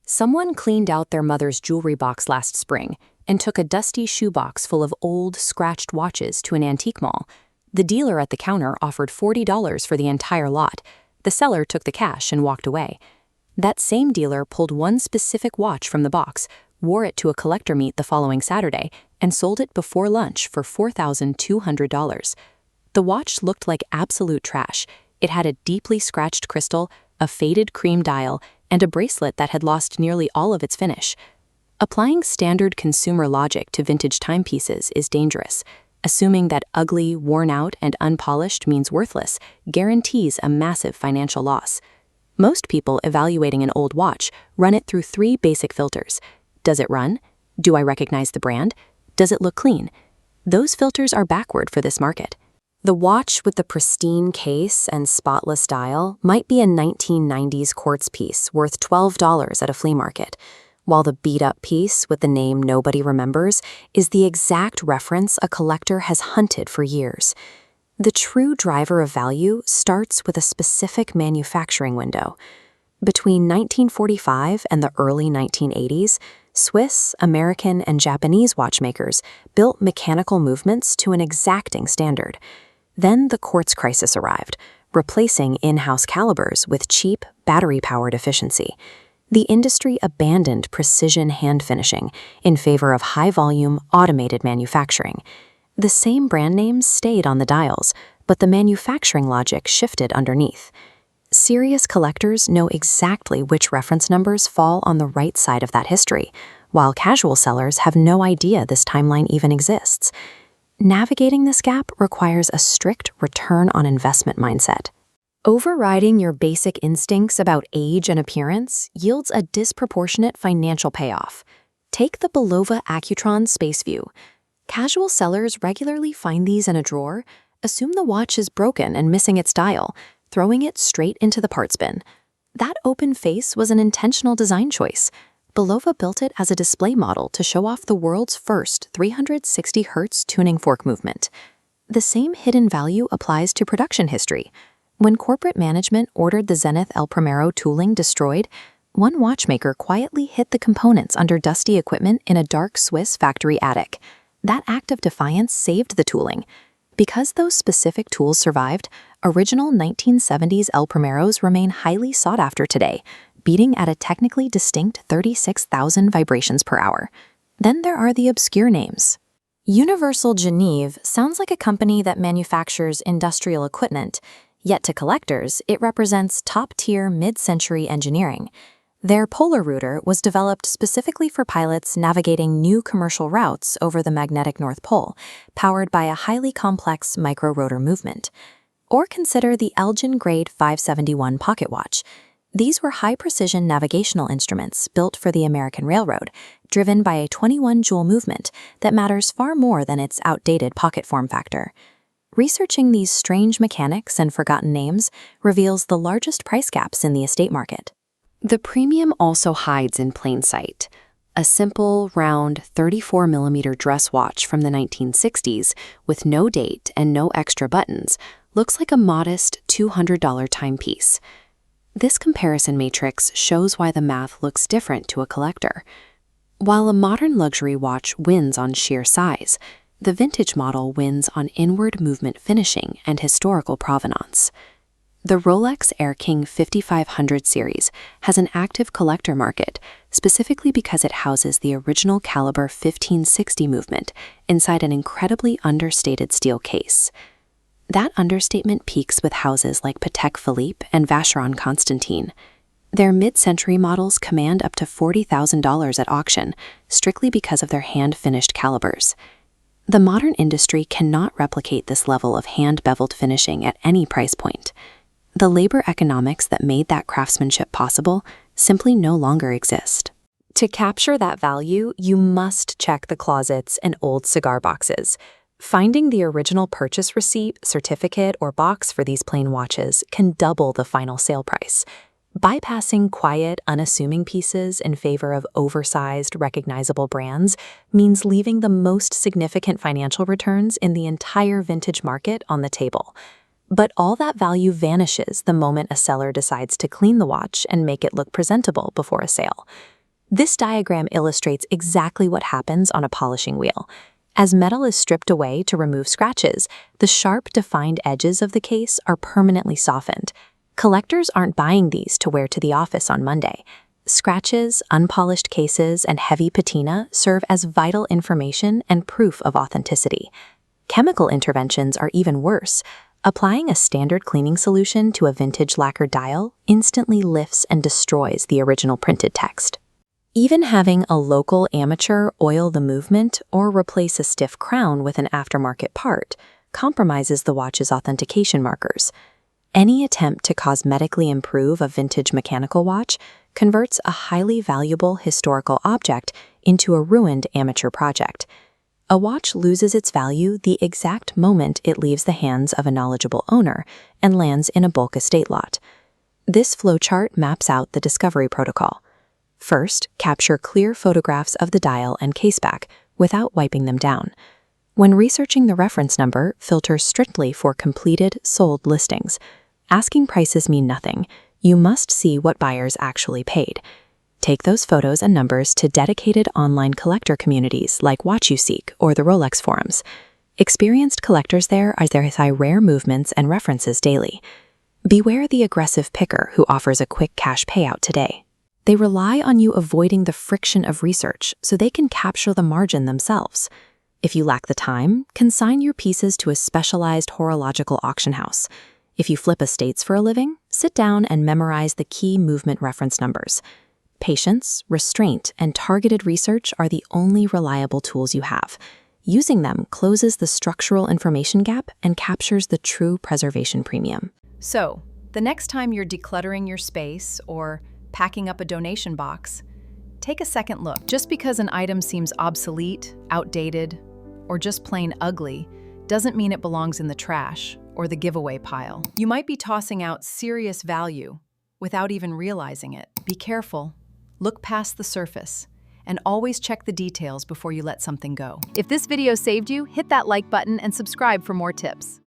Someone cleaned out their mother's jewelry box last spring and took a dusty shoebox full of old, scratched watches to an antique mall. The dealer at the counter offered $40 for the entire lot. The seller took the cash and walked away. That same dealer pulled one specific watch from the box, wore it to a collector meet the following Saturday, and sold it before lunch for $4,200. The watch looked like absolute trash. It had a deeply scratched crystal, a faded cream dial, and a bracelet that had lost nearly all of its finish. Applying standard consumer logic to vintage timepieces is dangerous. Assuming that ugly, worn out, and unpolished means worthless guarantees a massive financial loss. Most people evaluating an old watch run it through 3 basic filters. Does it run? Do I recognize the brand? Does it look clean? Those filters are backward for this market. The watch with the pristine case and spotless dial might be a 1990s quartz piece worth $12 at a flea market, while the beat-up piece with the name nobody remembers is the exact reference a collector has hunted for years. The true driver of value starts with a specific manufacturing window. Between 1945 and the early 1980s, Swiss, American, and Japanese watchmakers built mechanical movements to an exacting standard. Then the quartz crisis arrived, replacing in-house calibers with cheap, battery-powered efficiency. The industry abandoned precision hand finishing in favor of high-volume, automated manufacturing. The same brand names stayed on the dials, but the manufacturing logic shifted underneath. Serious collectors know exactly which reference numbers fall on the right side of that history, while casual sellers have no idea this timeline even exists. Navigating this gap requires a strict return on investment mindset. Overriding your basic instincts about age and appearance yields a disproportionate financial payoff. Take the Bulova Accutron Space View. Casual sellers regularly find these in a drawer, assume the watch is broken and missing its dial, throwing it straight into the parts bin. That open face was an intentional design choice. Bulova built it as a display model to show off the world's first 360 Hz tuning fork movement. The same hidden value applies to production history. When corporate management ordered the Zenith El Primero tooling destroyed, one watchmaker quietly hid the components under dusty equipment in a dark Swiss factory attic. That act of defiance saved the tooling. Because those specific tools survived, original 1970s El Primeros remain highly sought after today, beating at a technically distinct 36,000 vibrations per hour. Then there are the obscure names. Universal Geneve sounds like a company that manufactures industrial equipment, yet to collectors, it represents top-tier mid-century engineering. Their polar router was developed specifically for pilots navigating new commercial routes over the magnetic North Pole, powered by a highly complex micro-rotor movement. Or consider the Elgin Grade 571 pocket watch. These were high-precision navigational instruments built for the American Railroad, driven by a 21-joule movement that matters far more than its outdated pocket form factor. Researching these strange mechanics and forgotten names reveals the largest price gaps in the estate market. The premium also hides in plain sight. A simple, round 34mm dress watch from the 1960s with no date and no extra buttons looks like a modest $200 timepiece. This comparison matrix shows why the math looks different to a collector. While a modern luxury watch wins on sheer size, the vintage model wins on inward movement finishing and historical provenance. The Rolex Air King 5500 series has an active collector market, specifically because it houses the original caliber 1560 movement inside an incredibly understated steel case. That understatement peaks with houses like Patek Philippe and Vacheron Constantin. Their mid-century models command up to $40,000 at auction, strictly because of their hand-finished calibers. The modern industry cannot replicate this level of hand-beveled finishing at any price point. The labor economics that made that craftsmanship possible simply no longer exist. To capture that value, you must check the closets and old cigar boxes. Finding the original purchase receipt, certificate, or box for these plain watches can double the final sale price. Bypassing quiet, unassuming pieces in favor of oversized, recognizable brands means leaving the most significant financial returns in the entire vintage market on the table. But all that value vanishes the moment a seller decides to clean the watch and make it look presentable before a sale. This diagram illustrates exactly what happens on a polishing wheel. As metal is stripped away to remove scratches, the sharp, defined edges of the case are permanently softened. Collectors aren't buying these to wear to the office on Monday. Scratches, unpolished cases, and heavy patina serve as vital information and proof of authenticity. Chemical interventions are even worse. Applying a standard cleaning solution to a vintage lacquer dial instantly lifts and destroys the original printed text. Even having a local amateur oil the movement or replace a stiff crown with an aftermarket part compromises the watch's authentication markers. Any attempt to cosmetically improve a vintage mechanical watch converts a highly valuable historical object into a ruined amateur project. A watch loses its value the exact moment it leaves the hands of a knowledgeable owner and lands in a bulk estate lot. This flowchart maps out the discovery protocol. First, capture clear photographs of the dial and caseback without wiping them down. When researching the reference number, filter strictly for completed, sold listings. Asking prices mean nothing. You must see what buyers actually paid. Take those photos and numbers to dedicated online collector communities like WatchUSeek or the Rolex forums. Experienced collectors there identify rare movements and references daily. Beware the aggressive picker who offers a quick cash payout today. They rely on you avoiding the friction of research so they can capture the margin themselves. If you lack the time, consign your pieces to a specialized horological auction house. If you flip estates for a living, sit down and memorize the key movement reference numbers. Patience, restraint, and targeted research are the only reliable tools you have. Using them closes the structural information gap and captures the true preservation premium. So, the next time you're decluttering your space or packing up a donation box, take a second look. Just because an item seems obsolete, outdated, or just plain ugly, doesn't mean it belongs in the trash or the giveaway pile. You might be tossing out serious value without even realizing it. Be careful. Look past the surface, and always check the details before you let something go. If this video saved you, hit that like button and subscribe for more tips.